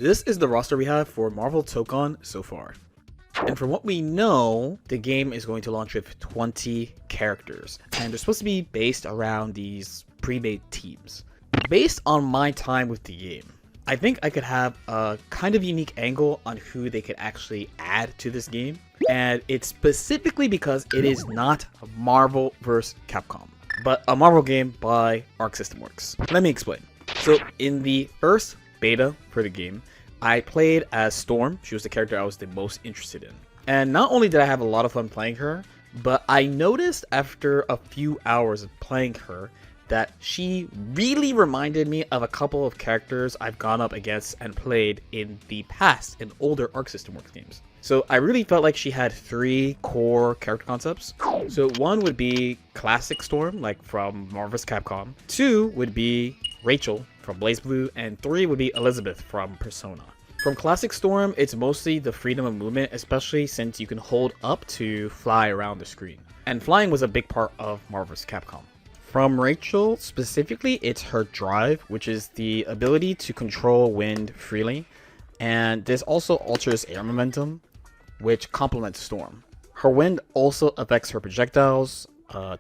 This is the roster we have for Marvel Tokon so far. And from what we know, the game is going to launch with 20 characters, and they're supposed to be based around these pre-made teams. Based on my time with the game, I think I could have a kind of unique angle on who they could actually add to this game, and it's specifically because it is not Marvel vs. Capcom, but a Marvel game by Arc System Works. Let me explain. So in the first beta for the game, I played as Storm. She was the character I was the most interested in. And not only did I have a lot of fun playing her, but I noticed after a few hours of playing her that she really reminded me of a couple of characters I've gone up against and played in the past in older Arc System Works games. So I really felt like she had three core character concepts. So one would be classic Storm, like from Marvel vs. Capcom. Two would be Rachel from BlazBlue, and three would be Elizabeth from Persona. From Classic Storm, it's mostly the freedom of movement, especially since you can hold up to fly around the screen. And flying was a big part of Marvel vs. Capcom. From Rachel, specifically, it's her drive, which is the ability to control wind freely. And this also alters air momentum, which complements Storm. Her wind also affects her projectiles,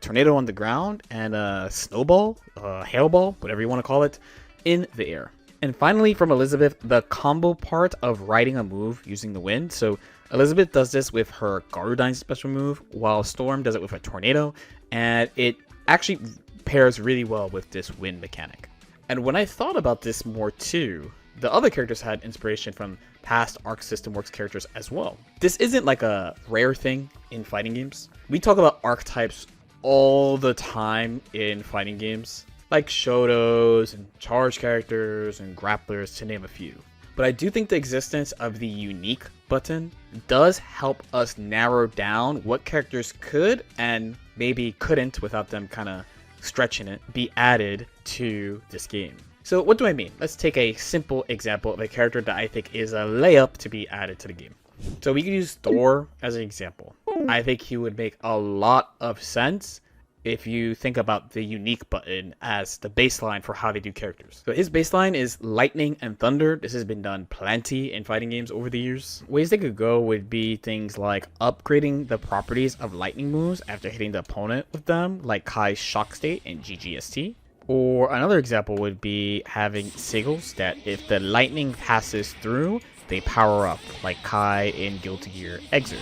tornado on the ground, and a snowball, hailball, whatever you want to call it, in the air. And finally, from Elizabeth, the combo part of riding a move using the wind. So Elizabeth does this with her Garudine special move, while Storm does it with a tornado, and it actually pairs really well with this wind mechanic. And when I thought about this more too, the other characters had inspiration from past Arc System Works characters as well. This isn't like a rare thing in fighting games. We talk about archetypes all the time in fighting games, like Shotos and charge characters and grapplers, to name a few. But I do think the existence of the unique button does help us narrow down what characters could and maybe couldn't, without them kind of stretching it, be added to this game. So what do I mean? Let's take a simple example of a character that I think is a layup to be added to the game. So we could use Thor as an example. I think he would make a lot of sense if you think about the unique button as the baseline for how they do characters. So his baseline is lightning and thunder. This has been done plenty in fighting games over the years. Ways they could go would be things like upgrading the properties of lightning moves after hitting the opponent with them, like Kai's Shock State in GGST. Or another example would be having sigils that if the lightning passes through, they power up, like Kai in Guilty Gear Xrd.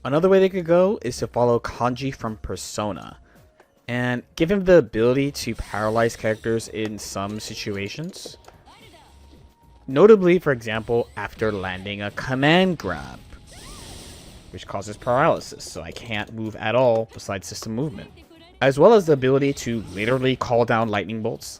Another way they could go is to follow Kanji from Persona and give him the ability to paralyze characters in some situations. Notably, for example, after landing a command grab, which causes paralysis, so I can't move at all besides system movement. As well as the ability to literally call down lightning bolts.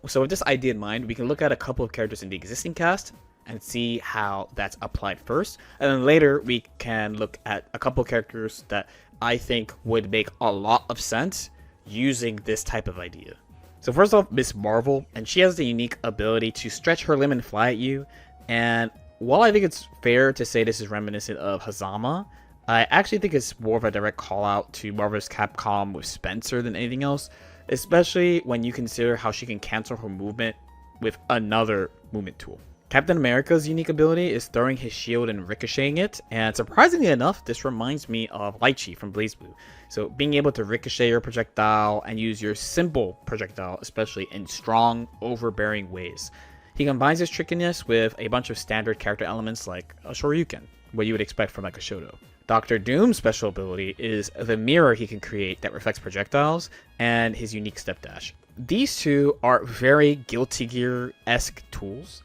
So with this idea in mind, we can look at a couple of characters in the existing cast and see how that's applied first, and then later we can look at a couple characters that I think would make a lot of sense using this type of idea. So first off, Miss Marvel, and she has the unique ability to stretch her limb and fly at you, and while I think it's fair to say this is reminiscent of Hazama, I actually think it's more of a direct call out to Marvel vs. Capcom with Spencer than anything else, especially when you consider how she can cancel her movement with another movement tool. Captain America's unique ability is throwing his shield and ricocheting it, and surprisingly enough, this reminds me of Lychee from BlazBlue. So being able to ricochet your projectile and use your simple projectile, especially in strong, overbearing ways. He combines his trickiness with a bunch of standard character elements like a Shoryuken, what you would expect from like a Shoto. Dr. Doom's special ability is the mirror he can create that reflects projectiles, and his unique step dash. These two are very Guilty Gear-esque tools.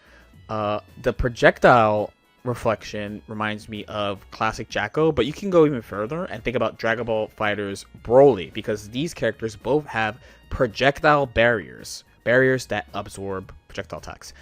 The projectile reflection reminds me of classic Jacko, but you can go even further and think about Dragon Ball FighterZ Broly, because these characters both have projectile barriers that absorb projectile attacks.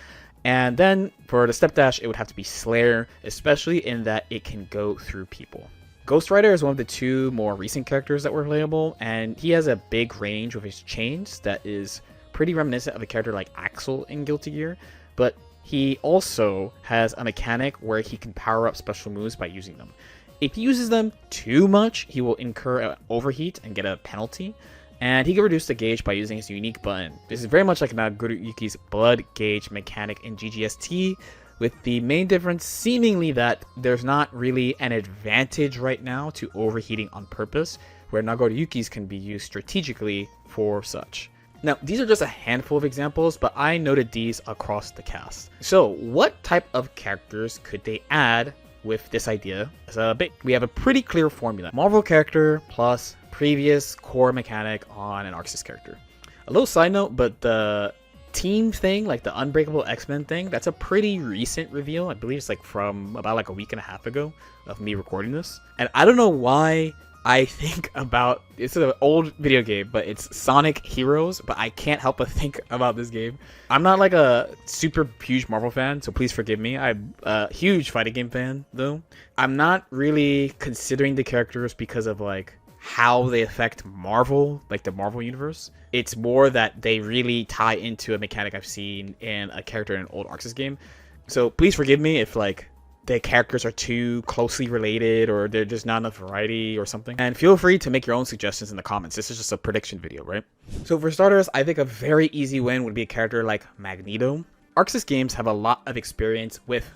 And then for the step dash, it would have to be Slayer, especially in that it can go through people. Ghost Rider is one of the two more recent characters that were playable, and he has a big range with his chains that is pretty reminiscent of a character like Axel in Guilty Gear, but he also has a mechanic where he can power up special moves by using them. If he uses them too much, he will incur an overheat and get a penalty. and he can reduce the gauge by using his unique button. This is very much like Nagoriyuki's blood gauge mechanic in GGST, with the main difference seemingly that there's not really an advantage right now to overheating on purpose, where Nagoriyuki's can be used strategically for such. Now, these are just a handful of examples, but I noted these across the cast. So, what type of characters could they add with this idea as a bit? We have a pretty clear formula. Marvel character plus previous core mechanic on an Arxis character. A little side note, but the team thing, like the Unbreakable X-Men thing, that's a pretty recent reveal. I believe it's like from about like a week and a half ago of me recording this. And I don't know why I think about, it's an old video game, but it's Sonic Heroes, but I can't help but think about this game. I'm not like a super huge Marvel fan, so please forgive me. I'm a huge fighting game fan though. I'm not really considering the characters because of like how they affect Marvel, like the Marvel universe. It's more that they really tie into a mechanic I've seen in a character in an old Arxis game. So please forgive me if like the characters are too closely related or there's just not enough variety or something. And feel free to make your own suggestions in the comments. This is just a prediction video, right? So for starters, I think a very easy win would be a character like Magneto. Arxis games have a lot of experience with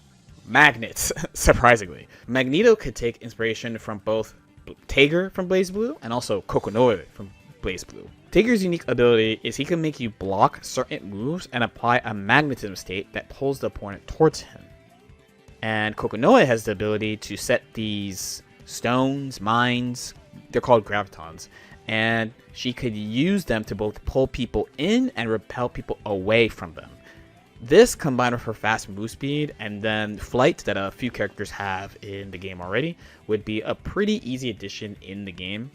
magnets, surprisingly. Magneto could take inspiration from both Tager from BlazBlue and also Kokonoe from BlazBlue. Tager's unique ability is he can make you block certain moves and apply a magnetism state that pulls the opponent towards him. And Kokonoe has the ability to set these stones, mines, they're called gravitons, and she could use them to both pull people in and repel people away from them. This, combined with her fast move speed and then flight that a few characters have in the game already, would be a pretty easy addition in the game.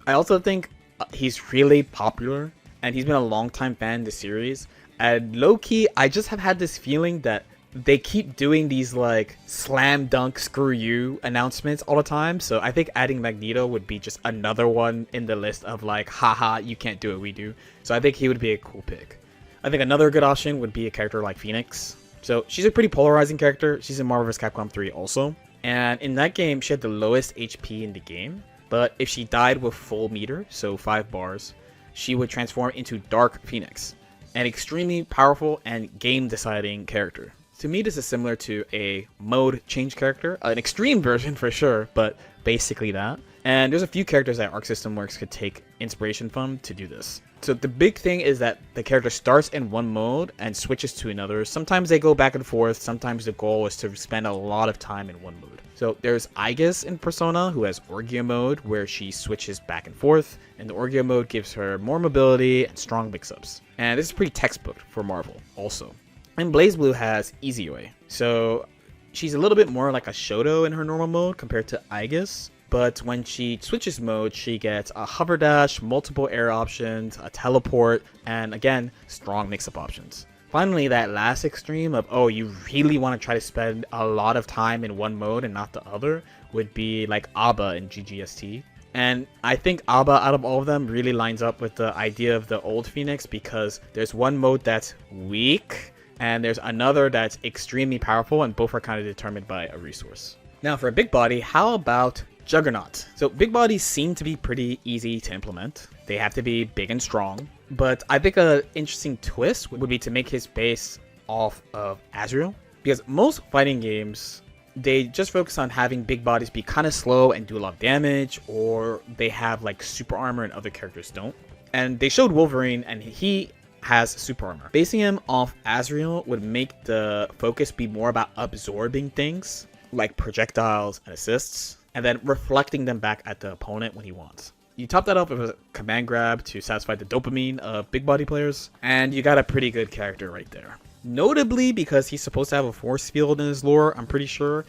I also think he's really popular, and he's been a long-time fan of the series. And low-key, I just have had this feeling that they keep doing these like slam dunk screw you announcements all the time. So I think adding Magneto would be just another one in the list of like, haha, you can't do it, we do. So I think he would be a cool pick. I think another good option would be a character like Phoenix. So she's a pretty polarizing character. She's in Marvel vs. Capcom 3 also. And in that game, she had the lowest HP in the game. But if she died with full meter, so 5 bars, she would transform into Dark Phoenix, an extremely powerful and game-deciding character. To me, this is similar to a mode change character, an extreme version for sure, but basically that. And there's a few characters that Arc System Works could take inspiration from to do this. So the big thing is that the character starts in one mode and switches to another. Sometimes they go back and forth. Sometimes the goal is to spend a lot of time in one mode. So there's Aegis in Persona, who has Orgia mode, where she switches back and forth. And the Orgia mode gives her more mobility and strong mix-ups. And this is pretty textbook for Marvel also. And BlazBlue has Izue. So she's a little bit more like a Shoto in her normal mode compared to Aegis. But when she switches mode, she gets a hover dash, multiple air options, a teleport, and again, strong mix-up options. Finally, that last extreme of, oh, you really want to try to spend a lot of time in one mode and not the other, would be like Abba in GGST. And I think Abba, out of all of them, really lines up with the idea of the old Phoenix, because there's one mode that's weak, and there's another that's extremely powerful, and both are kind of determined by a resource. Now, for a big body, how about Juggernaut? So big bodies seem to be pretty easy to implement. They have to be big and strong, but I think an interesting twist would be to make his base off of Azrael, because most fighting games, they just focus on having big bodies be kind of slow and do a lot of damage, or they have like super armor and other characters don't. And they showed Wolverine and he has super armor. Basing him off Azrael would make the focus be more about absorbing things like projectiles and assists, and then reflecting them back at the opponent when he wants. You top that up with a command grab to satisfy the dopamine of big body players, and you got a pretty good character right there. Notably, because he's supposed to have a force field in his lore, I'm pretty sure,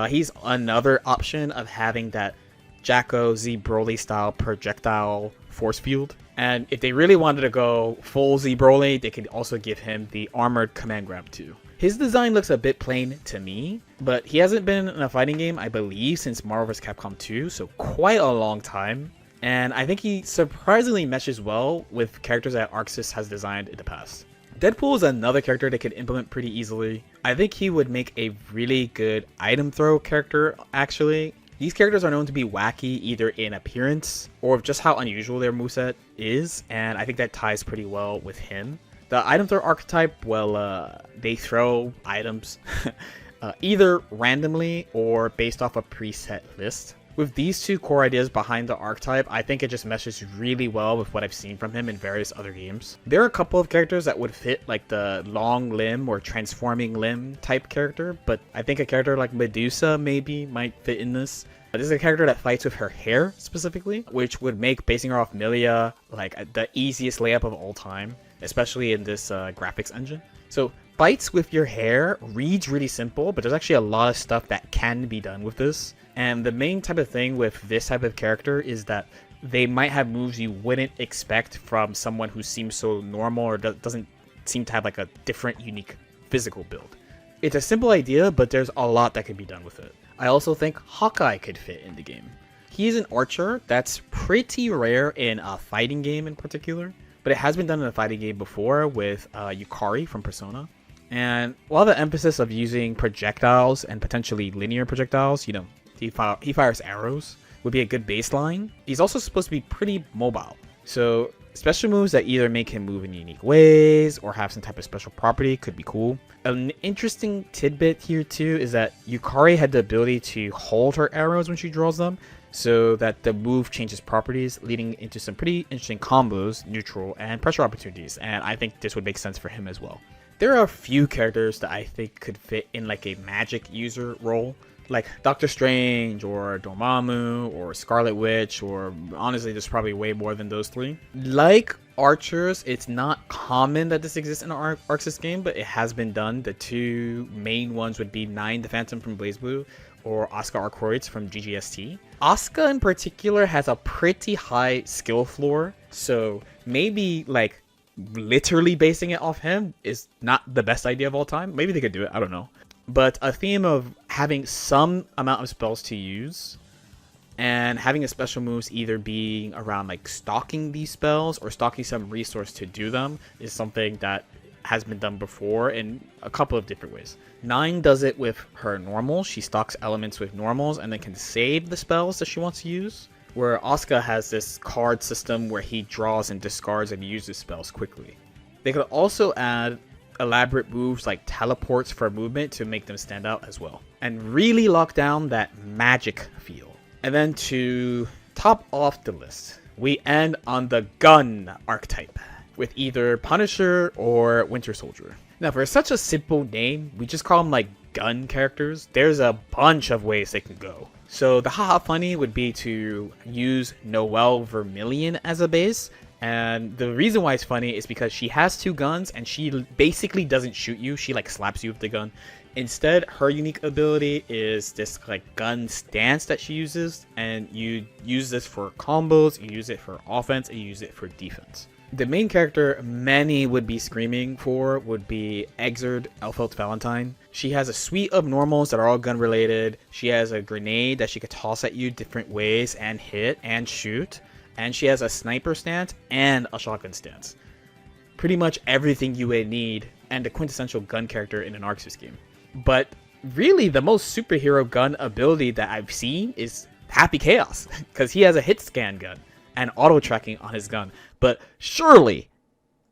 he's another option of having that Jacko Z Broly style projectile force field. And if they really wanted to go full Z Broly, they could also give him the armored command grab too. His design looks a bit plain to me, but he hasn't been in a fighting game, I believe, since Marvel vs. Capcom 2, so quite a long time. And I think he surprisingly meshes well with characters that Arxis has designed in the past. Deadpool is another character they could implement pretty easily. I think he would make a really good item throw character, actually. These characters are known to be wacky either in appearance or just how unusual their moveset is, and I think that ties pretty well with him. The item throw archetype, well, they throw items either randomly or based off a preset list. With these two core ideas behind the archetype, I think it just meshes really well with what I've seen from him in various other games. There are a couple of characters that would fit like the long limb or transforming limb type character, but I think a character like Medusa maybe might fit in this. This is a character that fights with her hair specifically, which would make basing her off Milia like the easiest layup of all time, especially in this graphics engine. So fights with your hair reads really simple, but there's actually a lot of stuff that can be done with this. And the main type of thing with this type of character is that they might have moves you wouldn't expect from someone who seems so normal or doesn't seem to have like a different, unique physical build. It's a simple idea, but there's a lot that can be done with it. I also think Hawkeye could fit in the game. He's an archer that's pretty rare in a fighting game in particular, but it has been done in a fighting game before with Yukari from Persona. And while the emphasis of using projectiles and potentially linear projectiles, you know, he fires arrows, would be a good baseline, he's also supposed to be pretty mobile. So special moves that either make him move in unique ways or have some type of special property could be cool. An interesting tidbit here too is that Yukari had the ability to hold her arrows when she draws them, so that the move changes properties, leading into some pretty interesting combos, neutral, and pressure opportunities, and I think this would make sense for him as well. There are a few characters that I think could fit in like a magic user role, like Doctor Strange or Dormammu or Scarlet Witch, or honestly there's probably way more than those three. Like archers, it's not common that this exists in an Arc Sys game, but it has been done. The two main ones would be Nine the Phantom from BlazBlue or Asuka Arcoids from GGST. Asuka in particular has a pretty high skill floor, so maybe like literally basing it off him is not the best idea of all time. Maybe they could do it, I don't know. But a theme of having some amount of spells to use and having a special moves either being around like stocking these spells or stocking some resource to do them is something that has been done before in a couple of different ways. Nine does it with her normals. She stocks elements with normals and then can save the spells that she wants to use. Where Asuka has this card system where he draws and discards and uses spells quickly. They could also add elaborate moves like teleports for movement to make them stand out as well, and really lock down that magic feel. And then to top off the list, we end on the gun archetype with either Punisher or Winter Soldier. Now for such a simple name, we just call them like gun characters. There's a bunch of ways they can go. So the haha funny would be to use Noelle Vermillion as a base. And the reason why it's funny is because she has two guns and she basically doesn't shoot you. She like slaps you with the gun. Instead, her unique ability is this like gun stance that she uses. And you use this for combos, you use it for offense, and you use it for defense. The main character many would be screaming for would be Exerd Elfelt Valentine. She has a suite of normals that are all gun related. She has a grenade that she could toss at you different ways and hit and shoot. And she has a sniper stance and a shotgun stance. Pretty much everything you would need and a quintessential gun character in an Arc Sys game. But really the most superhero gun ability that I've seen is Happy Chaos, because he has a hit scan gun and auto tracking on his gun. But surely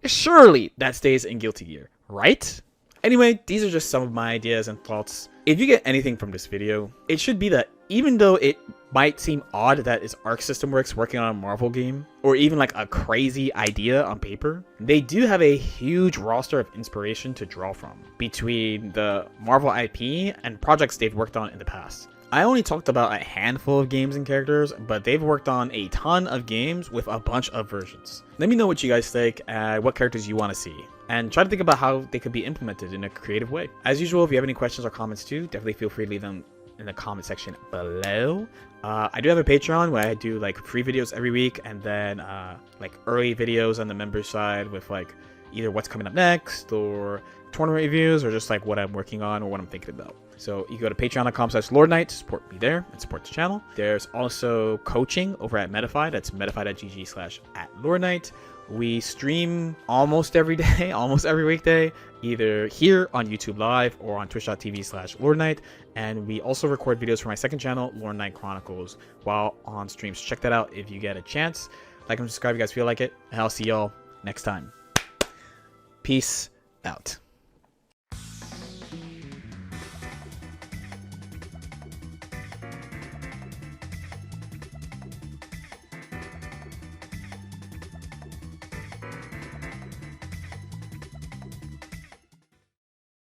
that stays in Guilty Gear, right? Anyway, these are just some of my ideas and thoughts. If you get anything from this video, it should be that even though it might seem odd that it's Arc System Works working on a Marvel game, or even like a crazy idea on paper, they do have a huge roster of inspiration to draw from between the Marvel IP and projects they've worked on in the past. I only talked about a handful of games and characters, but they've worked on a ton of games with a bunch of versions. Let me know what you guys think and what characters you want to see, and try to think about how they could be implemented in a creative way. As usual, if you have any questions or comments too, definitely feel free to leave them in the comment section below. I do have a Patreon where I do like free videos every week, and then like early videos on the members side with like either what's coming up next or tournament reviews or just like what I'm working on or what I'm thinking about. So you go to patreon.com/LordKnight to support me there and support the channel. There's also coaching over at Medify. That's medify.gg/@LordKnight, We stream almost every day, almost every weekday, either here on YouTube Live or on twitch.tv/LordKnight. And we also record videos for my second channel, LordKnight Chronicles, while on streams. Check that out if you get a chance. Like and subscribe if you guys feel like it. And I'll see y'all next time. Peace out.